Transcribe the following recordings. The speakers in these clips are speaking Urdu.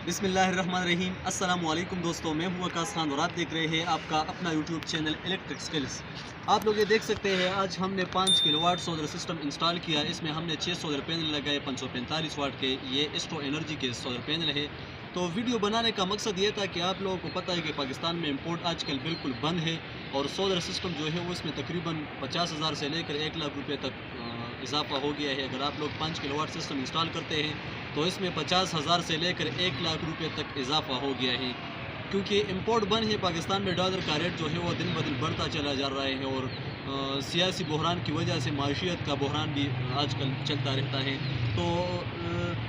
بسم اللہ الرحمن الرحیم۔ السلام علیکم دوستوں، میں ہوں وقاص خان اور آپ دیکھ رہے ہیں آپ کا اپنا یوٹیوب چینل الیکٹرک سکلز۔ آپ لوگ یہ دیکھ سکتے ہیں آج ہم نے 5 کلو واٹ سولر سسٹم انسٹال کیا۔ اس میں ہم نے 6 سولر پینل لگائے 545 واٹ کے، یہ ایسٹرو انرجی کے سولر پینل ہے۔ تو ویڈیو بنانے کا مقصد یہ تھا کہ آپ لوگوں کو پتہ ہے کہ پاکستان میں امپورٹ آج کل بالکل بند ہے، اور سولر سسٹم جو ہے وہ اس میں تقریباً 50,000 سے لے کر 1 لاکھ روپے تک اضافہ ہو گیا ہے۔ اگر آپ لوگ 5 کلو واٹ سسٹم انسٹال کرتے ہیں تو اس میں 50,000 سے لے کر 1 لاکھ روپے تک اضافہ ہو گیا ہے، کیونکہ امپورٹ بند ہے۔ پاکستان میں ڈالر کا ریٹ جو ہے وہ دن بدن بڑھتا چلا جا رہا ہے، اور سیاسی بحران کی وجہ سے معیشت کا بحران بھی آج کل چلتا رہتا ہے۔ تو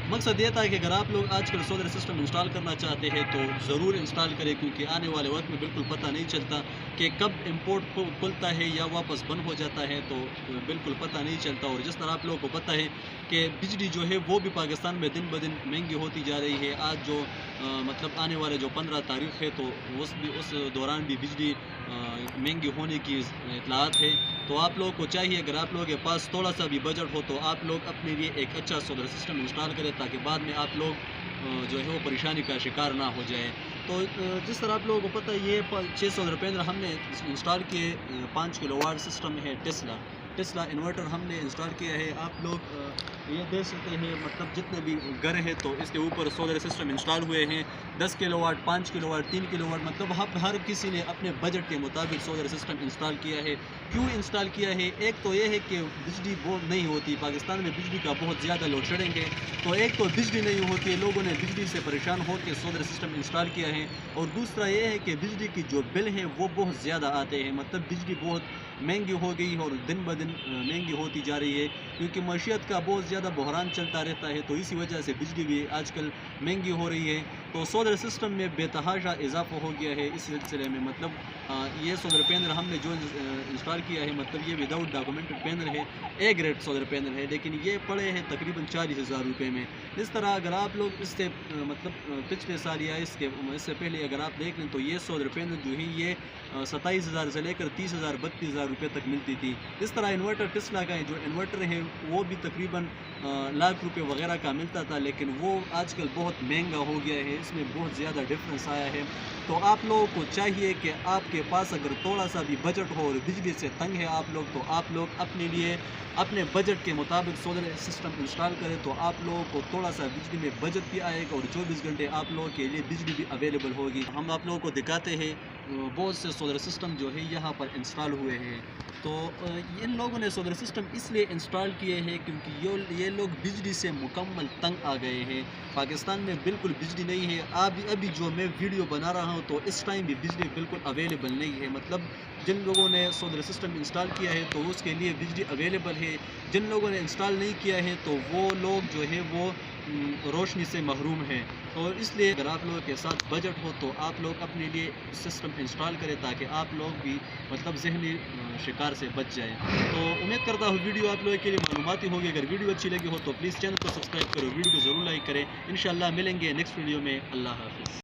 مقصد یہ تھا کہ اگر آپ لوگ آج کل سولر سسٹم انسٹال کرنا چاہتے ہیں تو ضرور انسٹال کریں، کیونکہ آنے والے وقت میں بالکل پتہ نہیں چلتا کہ کب امپورٹ کھلتا ہے یا واپس بند ہو جاتا ہے، تو بالکل پتہ نہیں چلتا۔ اور جس طرح آپ لوگوں کو پتہ ہے کہ بجلی جو ہے وہ بھی پاکستان میں دن بدن مہنگی ہوتی جا رہی ہے۔ آج جو مطلب آنے والے جو 15 تاریخ ہے تو اس دوران بھی بجلی مہنگی ہونے کی اطلاعات ہے۔ تو آپ لوگوں کو چاہیے اگر آپ لوگوں کے پاس تھوڑا سا بھی بجٹ ہو تو آپ لوگ اپنے لیے ایک اچھا سولر سسٹم انسٹال کریں، تاکہ بعد میں آپ لوگ جو ہے وہ پریشانی کا شکار نہ ہو جائے۔ تو جس طرح آپ لوگوں کو پتہ ہے یہ 6 سولر پینل ہم نے انسٹال کیے۔ 5 کلو واٹ سسٹم ہے ٹیسلا انورٹر ہم نے انسٹال کیا ہے۔ آپ لوگ یہ دیکھ سکتے ہیں، مطلب جتنے بھی گھر ہیں تو اس کے اوپر سولر سسٹم انسٹال ہوئے ہیں۔ 10 kilowatt, 5 kilowatt, 3 kilowatt, مطلب ہر کسی نے اپنے بجٹ کے مطابق سولر سسٹم انسٹال کیا ہے۔ کیوں انسٹال کیا ہے؟ ایک تو یہ ہے کہ بجلی بہت نہیں ہوتی پاکستان میں، بجلی کا بہت زیادہ لوڈ شیڈنگ ہے، تو ایک تو بجلی نہیں ہوتی ہے، لوگوں نے بجلی سے پریشان ہو کے سولر سسٹم انسٹال کیا ہے۔ اور دوسرا یہ ہے کہ بجلی کی جو بل ہیں وہ بہت زیادہ آتے ہیں، مطلب بجلی بہت مہنگی ہو گئی ہے اور دن بدن مہنگی ہوتی جا رہی ہے، کیونکہ معیشت کا بہت زیادہ بحران چلتا رہتا ہے، تو اسی وجہ سے بجلی بھی آج کل مہنگی ہو رہی ہے۔ تو سولر سسٹم میں بے تحاشا اضافہ ہو گیا ہے اس سلسلے میں۔ مطلب یہ سولر پینل ہم نے جو انسٹال کیا ہے، مطلب یہ وداؤٹ ڈاکومنٹڈ پینل ہے، اے گریڈ سولر پینل ہے، لیکن یہ پڑے ہیں تقریباً 40,000 روپے میں۔ اس طرح اگر آپ لوگ اس سے مطلب پچھلے سال یا اس سے پہلے اگر آپ دیکھ لیں تو یہ سولر پینل جو ہے یہ 27,000 سے لے کر 30,000 32,000 روپے تک ملتی تھی۔ اس طرح انورٹر ٹیسلا کا جو انورٹر ہے وہ بھی تقریباً لاکھ روپے وغیرہ کا ملتا تھا، لیکن وہ آج کل بہت مہنگا ہو گیا ہے، اس میں بہت زیادہ ڈفرینس آیا ہے۔ تو آپ لوگوں کو چاہیے کہ آپ کے پاس اگر تھوڑا سا بھی بجٹ ہو اور بجلی سے تنگ ہے آپ لوگ، تو آپ لوگ اپنے لیے اپنے بجٹ کے مطابق سولر سسٹم انسٹال کریں، تو آپ لوگوں کو تھوڑا سا بجلی میں بجٹ بھی آئے گا اور 24 گھنٹے آپ لوگوں کے لیے بجلی بھی اویلیبل ہوگی۔ ہم آپ لوگوں کو دکھاتے ہیں بہت سے سولر سسٹم جو ہے یہاں پر انسٹال ہوئے ہیں۔ تو ان لوگوں نے سولر سسٹم اس لیے انسٹال کیے ہیں کیونکہ یہ لوگ بجلی سے مکمل تنگ آ گئے ہیں۔ پاکستان میں بالکل بجلی نہیں ہے۔ ابھی جو میں ویڈیو بنا رہا ہوں تو اس ٹائم بھی بجلی بالکل اویلیبل نہیں ہے، مطلب جن لوگوں نے سولر سسٹم انسٹال کیا ہے تو اس کے لیے بجلی اویلیبل ہے، جن لوگوں نے انسٹال نہیں کیا ہے تو وہ لوگ جو ہے وہ روشنی سے محروم ہیں۔ اور اس لیے اگر آپ لوگوں کے ساتھ بجٹ ہو تو آپ لوگ اپنے لیے سسٹم انسٹال کریں، تاکہ آپ لوگ بھی مطلب ذہنی شکار سے بچ جائیں۔ تو امید کرتا ہوں ویڈیو آپ لوگوں کے لیے معلوماتی ہوگی۔ اگر ویڈیو اچھی لگی ہو تو پلیز چینل کو سبسکرائب کرو، ویڈیو کو ضرور لائک کریں۔ انشاءاللہ ملیں گے نیکسٹ ویڈیو میں۔ اللہ حافظ۔